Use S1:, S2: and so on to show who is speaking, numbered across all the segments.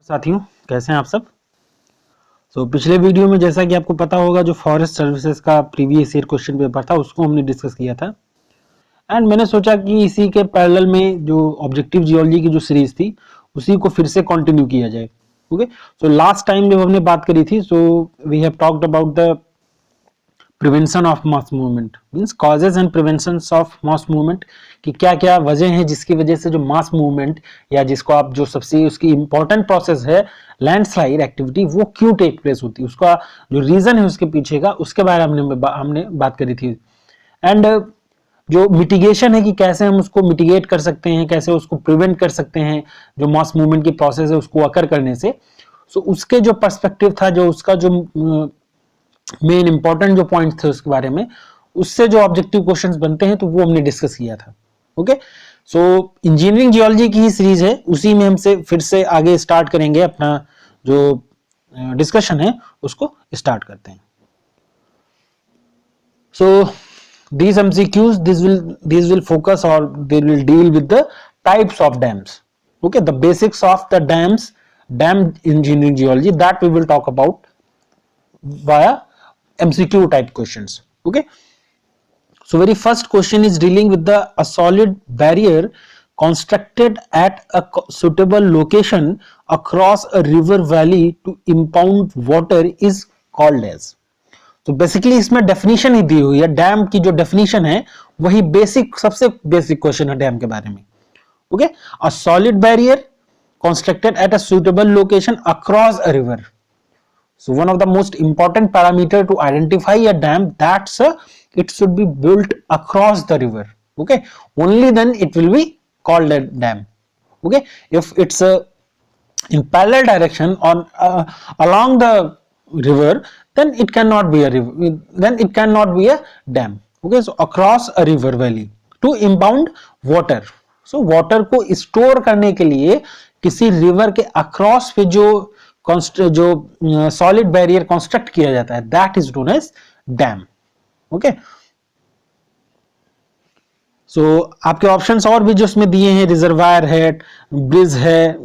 S1: साथियों, कैसे हैं आप सब। पिछले वीडियो में जैसा कि आपको पता होगा, जो फॉरेस्ट सर्विसेज का प्रीवियस ईयर क्वेश्चन पेपर था उसको हमने डिस्कस किया था। एंड मैंने सोचा कि इसी के पैरेलल में जो ऑब्जेक्टिव जियोलॉजी की जो सीरीज थी उसी को फिर से कंटिन्यू किया जाए। ओके, सो लास्ट टाइम जब हमने बात करी थी, so we have talked about the prevention of mass movement, means causes and prevention of mass movement, कि क्या क्या वजह है जिसकी वजह से जो मास मूवमेंट या जिसको आप जो सबसे उसकी इंपॉर्टेंट प्रोसेस है लैंडस्लाइड एक्टिविटी, वो क्यों टेक प्लेस होती है, उसका जो रीजन है उसके पीछे का, उसके बारे में हमने बात करी थी। एंड जो मिटिगेशन है कि कैसे हम उसको मिटिगेट कर सकते हैं, कैसे उसको प्रिवेंट कर सकते हैं, जो मास मूवमेंट की प्रोसेस है उसको अकर करने से। सो उसके जो पर्सपेक्टिव था, जो उसका जो मेन इंपॉर्टेंट जो पॉइंट थे उसके बारे में, उससे जो ऑब्जेक्टिव क्वेश्चंस बनते हैं तो वो हमने डिस्कस किया था। ओके, सो इंजीनियरिंग जियोलॉजी की ही सीरीज है, उसी में हमसे फिर से आगे स्टार्ट करेंगे। अपना जो डिस्कशन है उसको स्टार्ट करते हैं। सो these MCQs, these will focus or they will deal with the types of dams. Okay, the basics of the dam engineering geology, that we will talk about via MCQ type questions. Okay, so very first question is dealing with a solid barrier constructed at a suitable location across a river valley to impound water is called as. तो basically इसमें definition ही दी हुई है, dam की जो definition है वही basic, सबसे basic question है डैम के बारे में। Okay, a solid barrier constructed at a suitable location across a river. So one of the most important parameter to identify a dam, that's it should be built across the river. Okay, only then it will be called a dam. Okay, if it's in parallel direction on along the river, then it cannot be a river, then it cannot be a dam. Okay, so across a river valley to impound water. So water को store करने के लिए किसी river के across पे जो solid barrier construct किया जाता है, that is known as dam. Okay, so आपके ऑप्शंस और भी जो इसमें दिए हैं, रिजर्वायर है, ब्रिज है,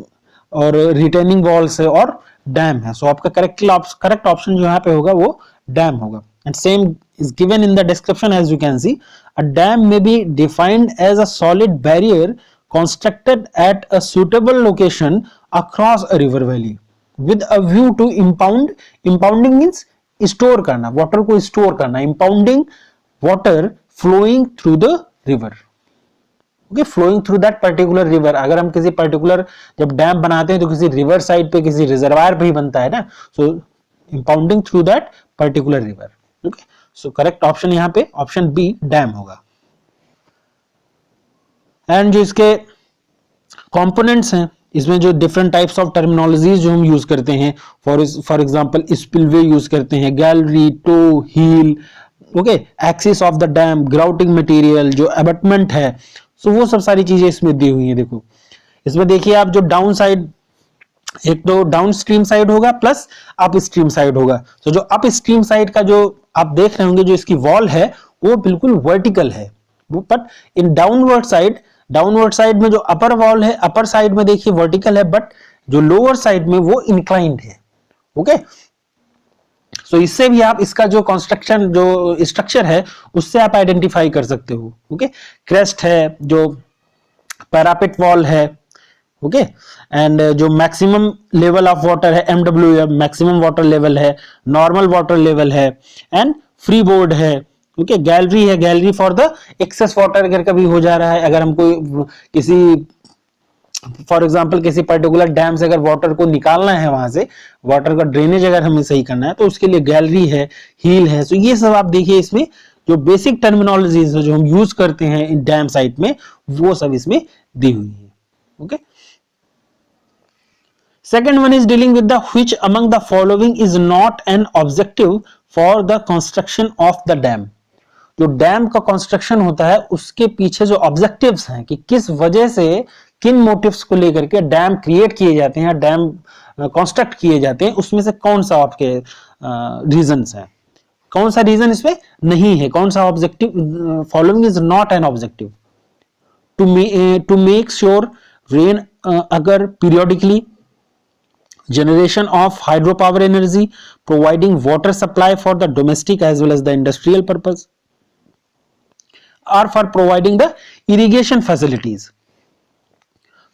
S1: और रिटेनिंग वॉल्स है, और डैम है. सो आपका करेक्ट ऑप्शन जो यहाँ पे होगा वो डैम होगा. And same is given in the description. As you can see, a dam may be defined as a solid barrier constructed at a suitable location across a river valley with a view to impounding means store करना, water को store करना, impounding water flowing through the river. Okay, flowing through that particular river. अगर हम किसी particular जब dam बनाते हैं तो किसी रिवर साइड पे किसी रिजर्वायर पे ही बनता है ना, सो impounding through that particular river. Okay, so correct option यहाँ पे ऑप्शन बी डैम होगा. एंड जो इसके कंपोनेंट्स हैं, इसमें जो डिफरेंट टाइप्स ऑफ टर्मिनोलॉजीज जो हम यूज करते हैं, फॉर एग्जांपल स्पिलवे यूज करते हैं, gallery, toe, heel, okay, axis of the dam, grouting material, जो अबटमेंट है, सो वो सब सारी चीजें इसमें दी हुई हैं. देखो इसमें देखिए आप, जो डाउन साइड, एक तो डाउन स्ट्रीम साइड होगा प्लस अप स्ट्रीम साइड होगा. तो जो अप स्ट्रीम साइड का जो आप देख रहे होंगे, जो इसकी वॉल है वो बिल्कुल वर्टिकल है, बट इन डाउनवर्ड साइड में जो अपर वॉल है, अपर साइड में देखिए वर्टिकल है, बट जो लोअर साइड में वो इंक्लाइंड है. ओके, सो इससे भी आप इसका जो कंस्ट्रक्शन, जो स्ट्रक्चर है, उससे आप आइडेंटिफाई कर सकते हो. ओके, क्रेस्ट है, जो पैरापेट वॉल है, ओके, एंड जो मैक्सिमम लेवल ऑफ वाटर है, MWM मैक्सिमम वाटर लेवल है, नॉर्मल वाटर लेवल है, एंड फ्री बोर्ड है. ओके, गैलरी है, gallery for the excess water अगर कभी हो जा रहा है, अगर हमको किसी फॉर एग्जांपल किसी पर्टिकुलर डैम से अगर वाटर को निकालना है, वहां से वाटर का ड्रेनेज अगर हमें सही करना है, तो उसके लिए गैलरी है, हील है. सो ये सब आप देखिए, इसमें जो बेसिक टर्मिनोलॉजीज है जो हम यूज करते हैं इन डैम साइट में, वो सब इसमें दी हुई है. Okay, second one is dealing with the which among the following is not an objective for the construction of the dam. जो डैम का कंस्ट्रक्शन होता है उसके पीछे जो ऑब्जेक्टिव्स हैं, कि किस वजह से, किन मोटिव्स को लेकर के डैम क्रिएट किए जाते हैं, डैम कंस्ट्रक्ट किए जाते हैं, उसमें से कौन सा आपके रीजंस हैं, कौन सा रीजन इसमें नहीं है, कौन सा objective following is not an objective. To make sure rain occur periodically, generation of hydropower energy, providing water supply for the domestic as well as the industrial purpose, or for providing the irrigation facilities.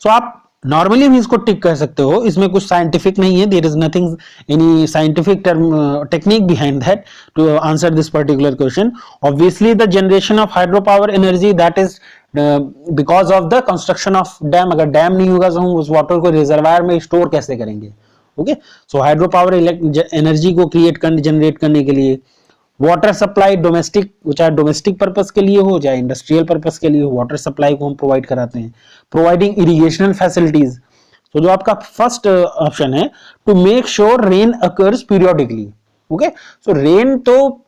S1: So आप normally भी इसको टिक कर सकते हो, इसमें कुछ scientific नहीं है, there is nothing any scientific term technique behind that to answer this particular question. Obviously the generation of hydro power energy that is because of the construction of dam. अगर डैम नहीं होगा तो हम उस water को reservoir में store कैसे करेंगे? ओके, सो हाइड्रो पावर एनर्जी को जनरेट करने के लिए वाटर सप्लाई डोमेस्टिक, चाहे डोमेस्टिक पर्पस के लिए हो चाहे इंडस्ट्रियल पर्पस के लिए हो, वाटर सप्लाई को हम प्रोवाइड कराते हैं. प्रोवाइडिंग इरिगेशनल फैसिलिटीज, तो जो आपका फर्स्ट ऑप्शन है, to make sure rain occurs periodically. Okay, so rain तो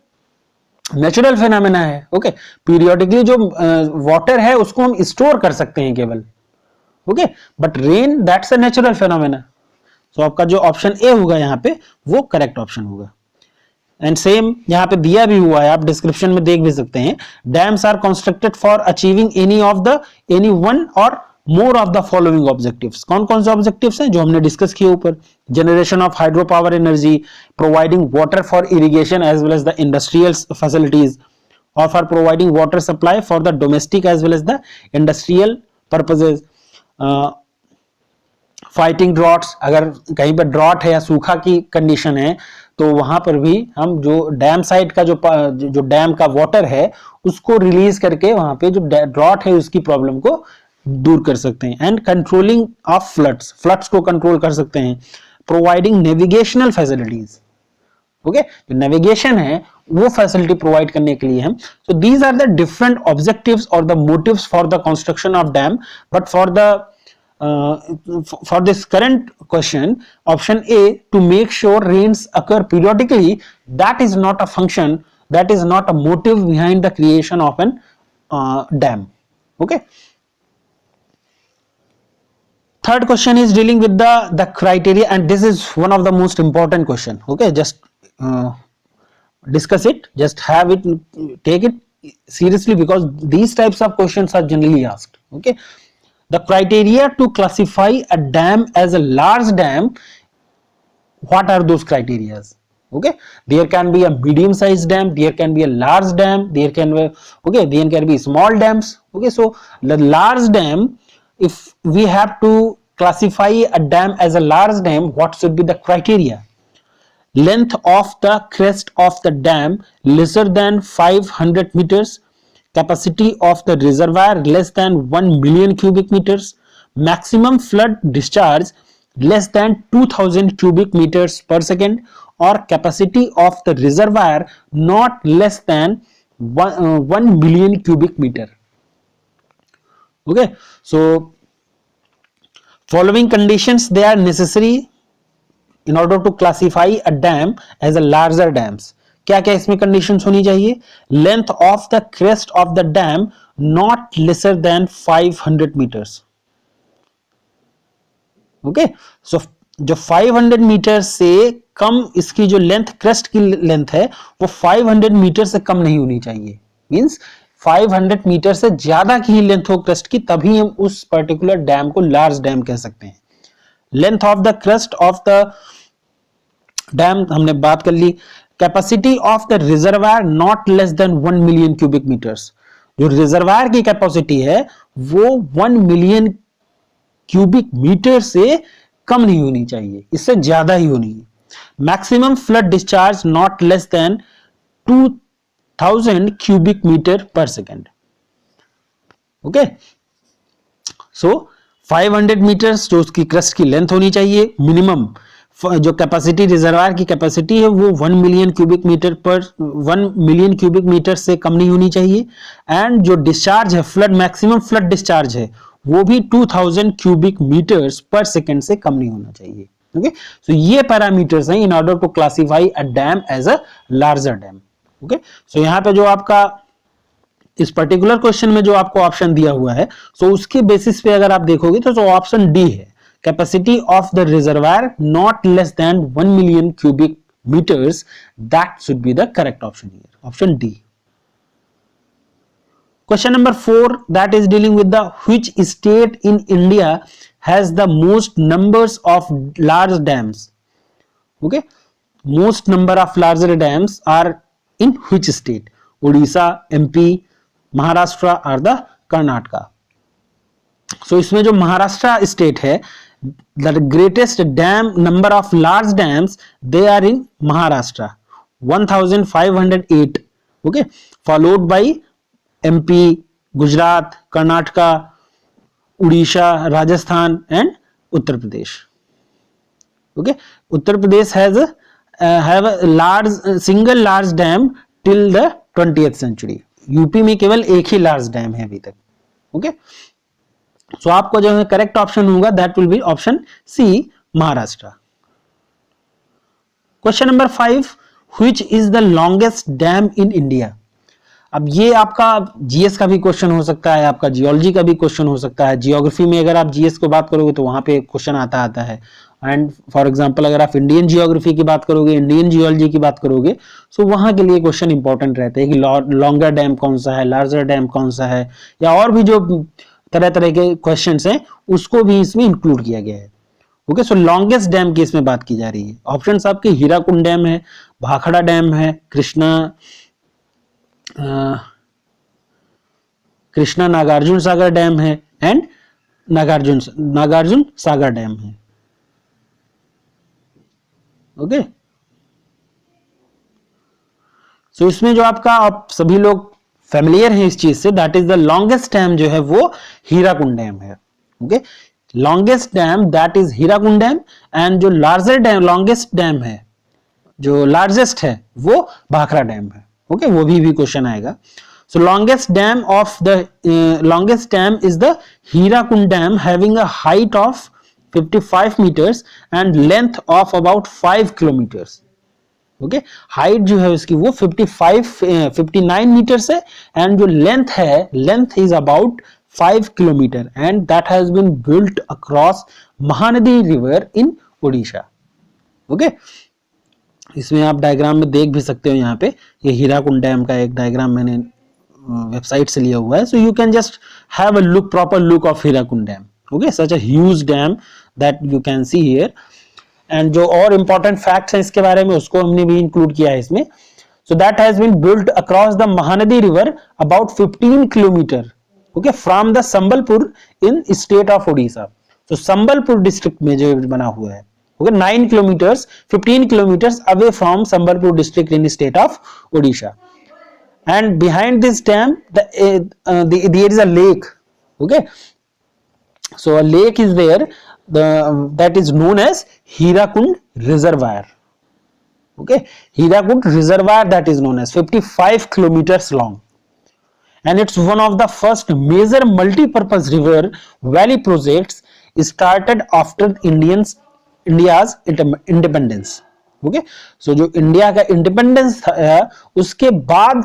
S1: नेचुरल फिनोमेना है. ओके, पीरियोडिकली जो वाटर है उसको हम स्टोर कर सकते हैं केवल. Okay, but rain that's a natural phenomena. So आपका जो ऑप्शन ए होगा यहाँ पे वो करेक्ट ऑप्शन होगा. एंड सेम यहाँ पे दिया भी हुआ है, आप डिस्क्रिप्शन में देख भी सकते हैं. Dams are constructed for achieving any one or more of the following objectives. कौन कौन से ऑब्जेक्टिव्स हैं जो हमने डिस्कस किए ऊपर? Generation of hydro power energy, providing water for irrigation as well as the industrial facilities, और for providing water supply for the domestic as well as the industrial purposes. Fighting droughts, अगर कहीं पर drought है या सूखा की condition है तो वहां पर भी हम जो डैम साइड का जो डैम का वाटर है उसको रिलीज करके वहां पे जो ड्रॉट है उसकी प्रॉब्लम को दूर कर सकते हैं. एंड कंट्रोलिंग ऑफ फ्लड्स को कंट्रोल कर सकते हैं. Providing navigational facilities. ओके, जो नेविगेशन है वो फैसिलिटी प्रोवाइड करने के लिए हम. So these are the different objectives और the motives for the construction of dam. But for this current question, option A, to make sure rains occur periodically, that is not a function, that is not a motive behind the creation of an dam. Okay, third question is dealing with the criteria, and this is one of the most important question. Okay, just discuss it, just have it, take it seriously, because these types of questions are generally asked. Okay, the criteria to classify a dam as a large dam, what are those criteria? Okay, there can be a medium sized dam, there can be a large dam, there can be small dams. Okay, so the large dam, if we have to classify a dam as a large dam, what should be the criteria? Length of the crest of the dam lesser than 500 meters, capacity of the reservoir less than 1 million cubic meters, maximum flood discharge less than 2000 cubic meters per second, or capacity of the reservoir not less than 1 million cubic meter. Okay, so following conditions, they are necessary in order to classify a dam as a larger dams. क्या क्या इसमें conditions होनी चाहिए? Length of the crest of the dam not lesser than 500 meters. Okay, so जो 500 metre से कम इसकी जो length, crest की लेंथ है वो 500 मीटर से कम नहीं होनी चाहिए. मींस 500 मीटर से ज्यादा की लेंथ हो क्रेस्ट की, तभी हम उस पर्टिकुलर डैम को लार्ज डैम कह सकते हैं. Length of the crest of the dam हमने बात कर ली. Capacity of the reservoir not less than 1 million cubic meters. जो रिजर्वायर की कैपेसिटी है वो 1 मिलियन क्यूबिक मीटर से कम नहीं होनी चाहिए, इससे ज्यादा ही होनी है. Maximum flood discharge not less than 2000 cubic meter per second. Okay, so 500 meters जो उसकी क्रस्ट की लेंथ होनी चाहिए. मिनिमम जो कैपेसिटी, रिजर्वायर की कैपेसिटी है वो 1 मिलियन क्यूबिक मीटर से कम नहीं होनी चाहिए. एंड जो डिस्चार्ज है, फ्लड, मैक्सिमम फ्लड डिस्चार्ज है वो भी 2000 क्यूबिक मीटर्स पर सेकेंड से कम नहीं होना चाहिए. ओके, सो ये पैरामीटर्स हैं in order to classify a dam as a larger dam. Okay, so यहाँ पे जो आपका इस पर्टिकुलर क्वेश्चन में जो आपको ऑप्शन दिया हुआ है, सो उसके बेसिस पे अगर आप देखोगे तो ऑप्शन डी है. Capacity of the reservoir not less than 1 million cubic meters, that should be the correct option here, option D. Question number 4, that is dealing with the which state in India has the most numbers of large dams? Okay, most number of larger dams are in which state? Odisha, MP, Maharashtra or the Karnataka? So इसमें जो Maharashtra state है, the greatest dam number of large dams they are in Maharashtra, 1508. Okay, followed by MP, Gujarat, Karnataka, Odisha, Rajasthan and Uttar Pradesh. Okay, Uttar Pradesh has have a large single large dam till the 20th century. UP में केवल एक ही large dam है अभी तक. Okay, सो आपको जो है correct option होगा that will be option C, Maharashtra. Question number 5, which is the longest dam in India? अब ये आपका जीएस का भी क्वेश्चन हो सकता है, आपका जियोलॉजी का भी क्वेश्चन हो सकता है. जियोग्राफी में अगर आप जीएस को बात करोगे तो वहां पे क्वेश्चन आता है. एंड फॉर एग्जांपल अगर आप इंडियन जियोग्राफी की बात करोगे, इंडियन जियोलॉजी की बात करोगे, सो वहां के लिए क्वेश्चन इंपॉर्टेंट रहते हैं कि लॉन्गर डैम कौन सा है, लार्जर डैम कौन सा है, या और भी जो तरह तरह के क्वेश्चंस हैं उसको भी इसमें इंक्लूड किया गया है. ओके, सो लॉन्गेस्ट डैम की इसमें बात की जा रही है. ऑप्शंस आपके हीराकुंड डैम है, भाखड़ा डैम है, कृष्णा नागार्जुन सागर डैम है एंड नागार्जुन सागर डैम है. ओके, सो इसमें जो आपका आप सभी लोग फेमिलियर हैं इस चीज से, that is the longest dam जो है वो हीराकुंड डैम है. Okay, longest dam that is Hirakud dam, and जो लार्जर डैम लॉन्गेस्ट डैम है, जो लार्जेस्ट है वो भाखड़ा डैम है. ओके, वो भी क्वेश्चन आएगा. So longest dam is the Hirakud Dam, having a height of 55 meters and length of about 5 kilometers. Okay, height जो है उसकी वो 59 meters है, and जो length is about 5 kilometer, and that has been built across Mahanadi River in Odisha. Okay, इसमें आप diagram में देख भी सकते हो. यहाँ पे ये हीराकुंड डैम का एक डायग्राम मैंने वेबसाइट से लिया हुआ है. So you can just have a look, proper look of Hirakud dam. Okay, such a huge dam that you can see here. And जो और इंपॉर्टेंट फैक्ट्स हैं इसके बारे में उसको हमने भी इंक्लूड किया है इसमें. So that has been built across the Mahanadi river about 15 kilometer. Okay, from the Sambalpur in state of Odisha. तो संबलपुर डिस्ट्रिक्ट में जो बना हुआ है, okay, 9 kilometers, 15 kilometers away from Sambalpur district in the state of Odisha. And behind this dam, there is a lake. Okay, so a lake is there, that is known as Hirakud Reservoir. Okay, Hirakud Reservoir, that is known as 55 kilometers long, and it's one of the first major multi-purpose river valley projects started after India's independence. Okay, so जो India का independence है उसके बाद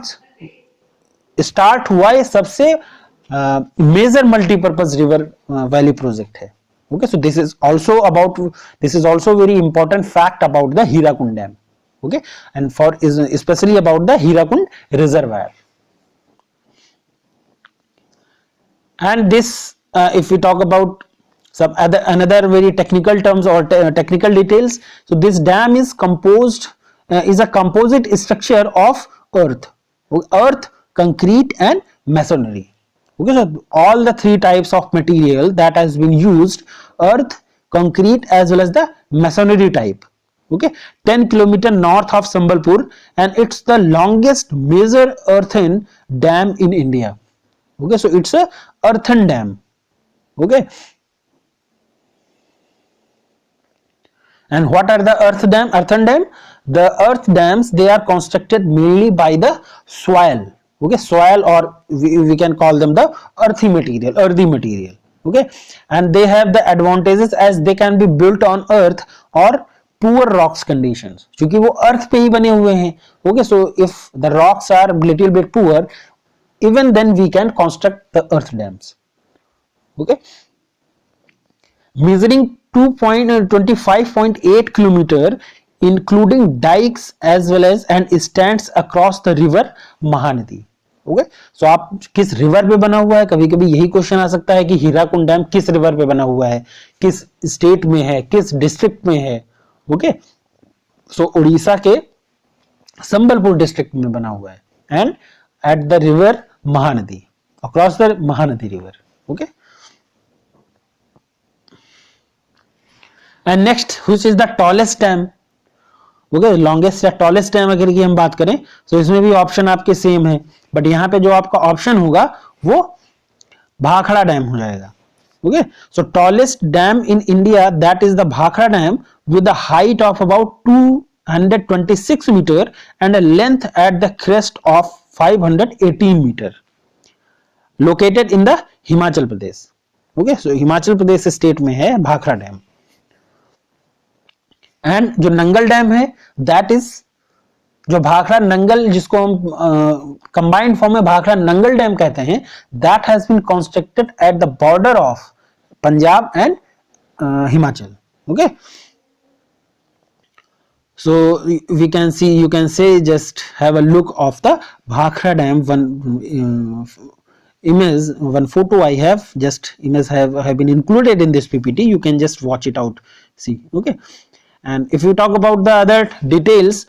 S1: start हुआ ये सबसे major multipurpose river valley project है. Okay, so this is also very important fact about the Hirakud dam. Okay, and for specially about the Hirakud reservoir. And this if we talk about some another very technical terms or technical details, so this dam is a composite structure of earth, concrete and masonry. Okay, so all the three types of material that has been used, earth, concrete as well as the masonry type. Okay, 10 kilometer north of Sambalpur, and it's the longest major earthen dam in India. Okay, so it's a earthen dam. Okay, and what are the earthen dam? The earth dams, they are constructed mainly by the soil. Okay, soil, or we can call them the earthy material. Okay, and they have the advantages as they can be built on earth or poor rocks conditions, क्योंकि वो अर्थ पे ही बने हुए हैं. Okay, so if the rocks are little bit poor, even then we can construct the earth dams. Okay, measuring 25.8 kilometer, including dikes as well as and stands across the river Mahanadi. Okay, so आप किस river पे बना हुआ है, कभी कभी यही question आ सकता है कि हीराकुंड डैम किस रिवर पे बना हुआ है, किस स्टेट में है, किस डिस्ट्रिक्ट में है। ओके, सो उड़ीसा के संबलपुर डिस्ट्रिक्ट में बना हुआ है and at the river Mahanadi, across the Mahanadi river. Okay, and next which is the tallest dam. Okay, longest या टॉलेस्ट डैम अगर की हम बात करें तो इसमें भी ऑप्शन आपके सेम है, बट यहां पे जो आपका ऑप्शन होगा वो भाखड़ा डैम हो जाएगा। Okay, so tallest dam in India that is the Bhakra dam with the height of about 226 meter and a length at the crest of 518 meter, located in the Himachal Pradesh. Okay, so Himachal Pradesh state में है Bhakra dam. And जो Nangal dam है that is जो भाखड़ा नंगल, जिसको हम combined form में Bhakra Nangal dam कहते हैं, that has been constructed at the border of Punjab and Himachal. Okay, so we can see, you can say, just have a look of the Bhakhra dam. One image, one photo I have, just image have been included in this PPT, you can just watch it out, see. Okay, and if you talk about the other details,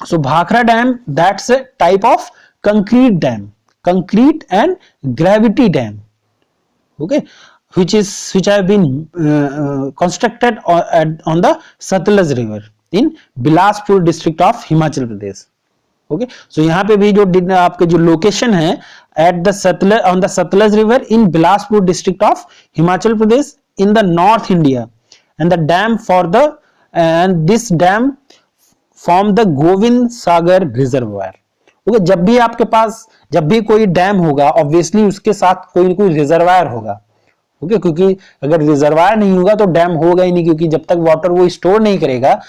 S1: so Bhakhra dam, that's a type of concrete dam, concrete and gravity dam. Okay, which have been constructed on the Satluj river in Bilaspur district of Himachal Pradesh. Okay, so यहाँ पे भी जो आपके जो location है at the Sutlej, on the Sutlej river in Bilaspur district of Himachal Pradesh in the north India, and the dam for the and this dam form the Gobind Sagar reservoir. Okay, जब भी आपके पास जब भी कोई डैम होगा ऑब्वियसली उसके साथ कोई ना कोई रिजर्वायर होगा। ओके, क्योंकि अगर रिजर्वायर नहीं होगा तो डैम होगा ही नहीं, क्योंकि जब तक वाटर वो स्टोर नहीं करेगा,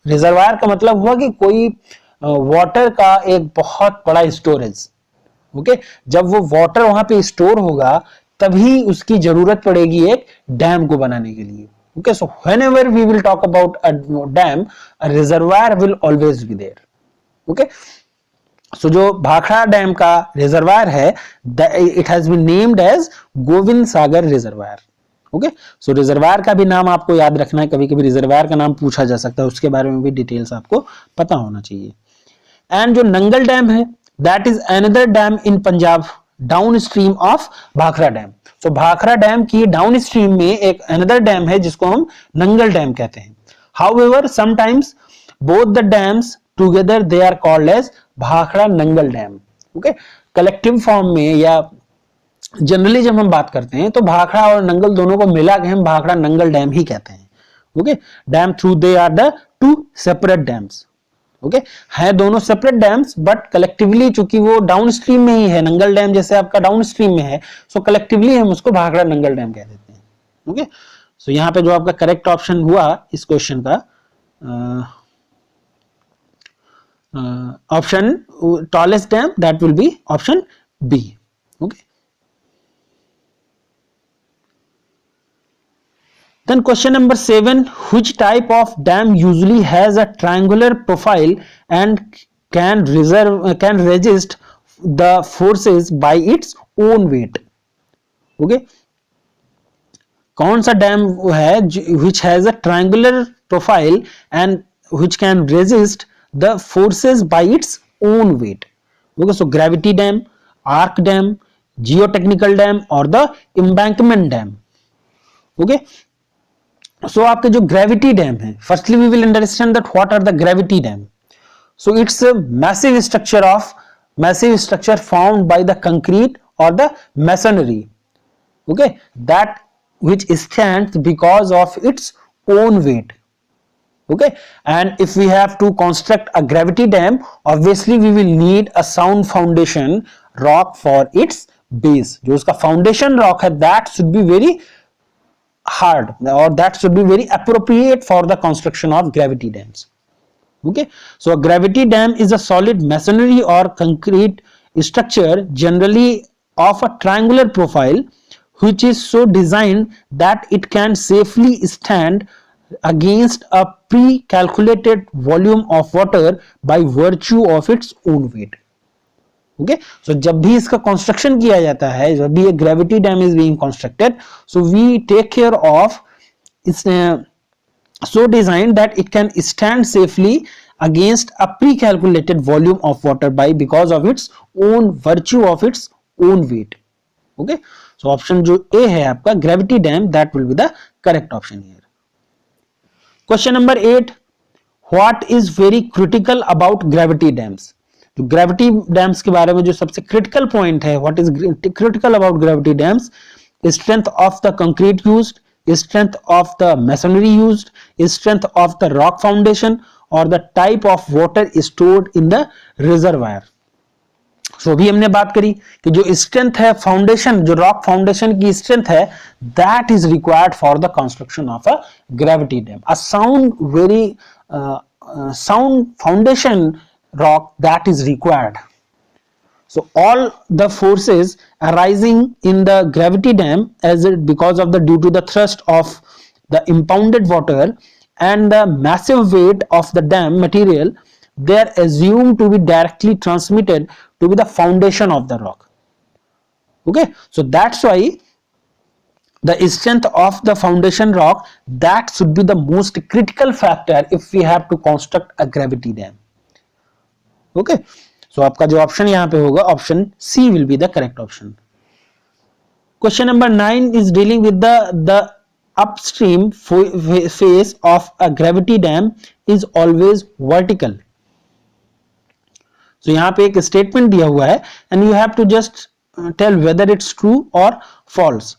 S1: रिजर्वायर का मतलब हुआ कि कोई वाटर का एक बहुत बड़ा स्टोरेज। ओके, जब वो वाटर वहां पे स्टोर होगा तभी उसकी जरूरत पड़ेगी एक डैम को बनाने के लिए। Okay, so whenever we will talk about a dam, a reservoir will always be there. Okay, so जो भाखड़ा डैम का रिजर्वायर है it has been named as Gobind Sagar reservoir. Okay, so reservoir का भी नाम आपको याद रखना है, कभी कभी रिजर्वायर का नाम पूछा जा सकता है, उसके बारे में भी डिटेल्स आपको पता होना चाहिए। एंड जो नंगल डैम है that is another dam in Punjab down stream of Bhakra dam. So Bhakra dam की डाउन स्ट्रीम में एक अनदर डैम है जिसको हम नंगल डैम कहते हैं। However sometimes both the dams together they are called as Bhakra Nangal dam. Okay, collective form में या जनरली जब हम बात करते हैं तो भाखड़ा और नंगल दोनों को मिला के हम भाखड़ा नंगल डैम ही कहते हैं। Okay, dam through they are the two separate dams. Okay, है दोनों सेपरेट डैम्स बट कलेक्टिवली चूंकि वो डाउन स्ट्रीम में ही है, नंगल डैम जैसे आपका डाउन स्ट्रीम में है, सो कलेक्टिवली हम उसको भाखड़ा नंगल डैम कह देते हैं। ओके, सो यहाँ पे जो आपका करेक्ट ऑप्शन हुआ इस क्वेश्चन का option tallest dam, that will be option B. Okay, then question number 7, which type of dam usually has a triangular profile and can resist the forces by its own weight? Okay, कौन सा dam है which has a triangular profile and which can resist the forces by its own weight? Okay, so gravity dam, arc dam, geotechnical dam or the embankment dam. Okay, so आपके जो gravity dam है, firstly we will understand that what are the gravity dam. So it's a massive structure formed by the concrete और the masonry, okay, that which stands because of its own weight. Okay, and if we have to construct a gravity dam, obviously we will need a sound foundation rock for its base. जो उसका foundation rock है that should be very hard or that should be very appropriate for the construction of gravity dams. Okay, so a gravity dam is a solid masonry or concrete structure generally of a triangular profile which is so designed that it can safely stand against a pre-calculated volume of water by virtue of its own weight. Okay, so जब भी इसका construction किया जाता है, जब भी एक gravity dam is being constructed, so we take care of its so designed that it can stand safely against a pre-calculated volume of water by because of its own virtue of its own weight. Okay, so option जो A है आपका gravity dam, that will be the correct option here. Question number 8, what is very critical about gravity dams? तो gravity dams के बारे में जो सबसे critical point है, what is critical about gravity dams? Strength of the concrete used, strength of the masonry used, strength of the rock foundation, or the type of water stored in the reservoir. So अभी हमने बात करी कि जो strength है foundation, जो rock foundation की strength है, that is required for the construction of a gravity dam. A sound foundation rock that is required. So all the forces arising in the gravity dam because of the due to the thrust of the impounded water and the massive weight of the dam material, they are assumed to be directly transmitted to be the foundation of the rock. Okay, so that's why the strength of the foundation rock, that should be the most critical factor if we have to construct a gravity dam. Okay, so आपका जो option यहाँ पे होगा option C will be the correct option. Question number 9 is dealing with the upstream face of a gravity dam is always vertical. So यहाँ पे एक statement दिया हुआ है and you have to just tell whether it's true or false.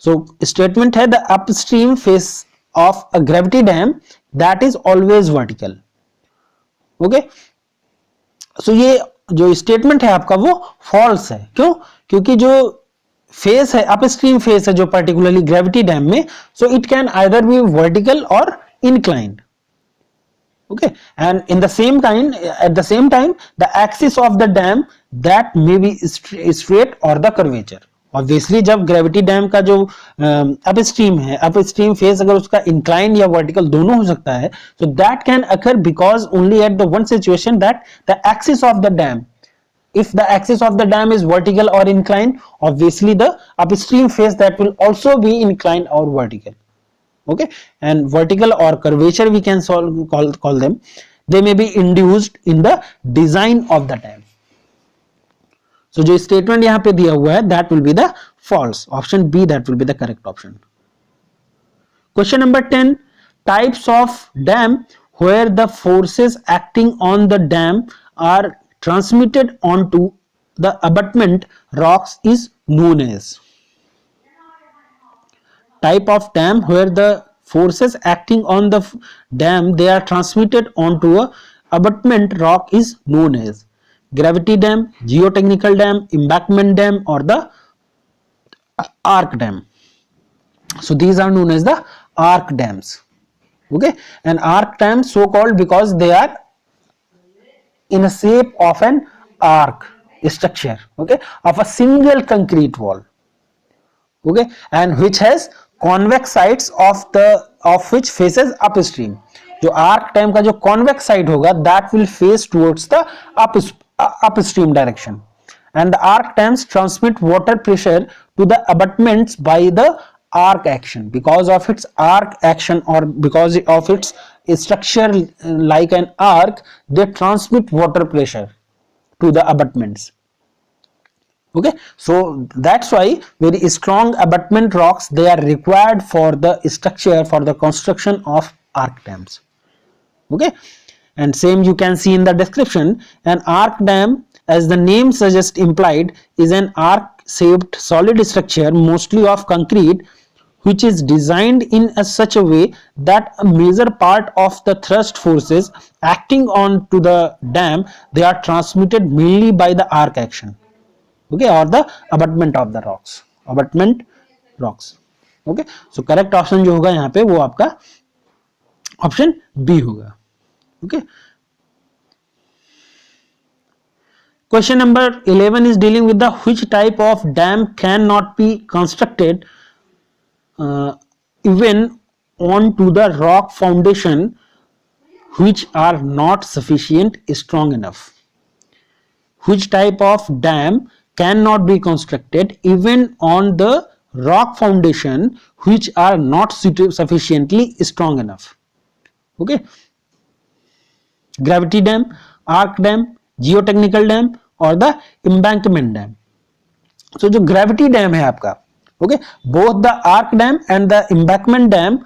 S1: So statement है the upstream face of a gravity dam that is always vertical. Okay, so ये जो statement है आपका वो फॉल्स है. क्यों? क्योंकि जो फेस है, अपस्ट्रीम फेस है जो पर्टिकुलरली ग्रेविटी डैम में, so it can either be vertical or inclined. Okay, and in the same kind at the same time the axis of the dam that may be straight or the curvature. Obviously जब gravity dam का जो upstream है, upstream face अगर उसका incline या vertical दोनों हो सकता है, so that can occur because only at the one situation that the axis of the dam, if the axis of the dam is vertical or inclined, obviously the upstream face that will also be inclined or vertical. Okay, and vertical or curvature we can call them, they may be induced in the design of the dam. So जो statement यहाँ पे दिया हुआ है that will be the false. Option B that will be the correct option. Question number 10, types of dam where the forces acting on the dam are transmitted onto the abutment rocks is known as. Type of dam where the forces acting on the dam they are transmitted onto a abutment rock is known as gravity dam, geotechnical dam, embankment dam, or the arc dam. So these are known as the arc dams. Okay, and arc dams so called because they are in a shape of an arc structure, okay, of a single concrete wall, okay, and which has convex sides of which faces upstream. जो arc dam का जो convex side होगा that will face towards the upstream direction, and the arc dams transmit water pressure to the abutments by the arc action. Because of its arc action or because of its structure like an arc, they transmit water pressure to the abutments. Okay, so that's why very strong abutment rocks they are required for the structure, for the construction of arc dams. Okay, and same you can see in the description. An arc dam, as the name suggests implied, is an arc shaped solid structure mostly of concrete which is designed in such a way that a major part of the thrust forces acting on to the dam they are transmitted mainly by the arc action, okay, or the abutment of the rocks, abutment rocks. Okay, so correct option जो होगा यहाँ पे वो आपका option B होगा. Okay, question number 11 is dealing with the which type of dam cannot be constructed even onto the rock foundation which are not sufficient strong enough. which type of dam cannot be constructed even on the rock foundation which are not sufficiently strong enough. Okay, gravity dam, arc dam, geotechnical dam और the embankment dam. So जो gravity dam है आपका, okay, both the arc dam and the embankment dam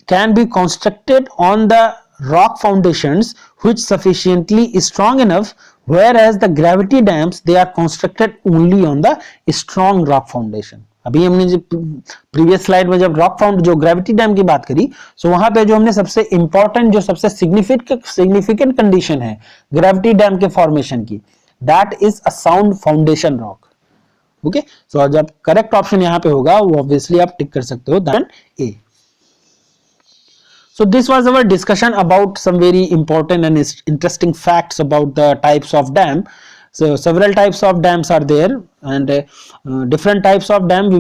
S1: can be constructed on the rock foundations which sufficiently strong enough, whereas the gravity dams they are constructed only on the strong rock foundation. अभी हमने जो previous slide में जब rock found जो gravity dam की बात करी, सो वहां पे जो हमने सबसे इंपॉर्टेंट जो सबसे सिग्निफिकेंट कंडीशन है ग्रेविटी डैम के फॉर्मेशन की, that is a sound foundation rock. Okay, so जब करेक्ट ऑप्शन यहां पे होगा वो ऑब्वियसली आप टिक कर सकते हो, than A. So this was our discussion about some very important and interesting facts about the types of dam. So several types of dams are there, and different types of dam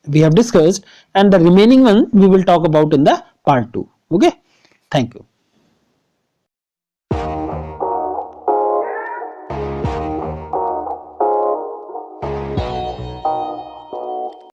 S1: we have discussed, and the remaining one we will talk about in the part 2. Okay, thank you.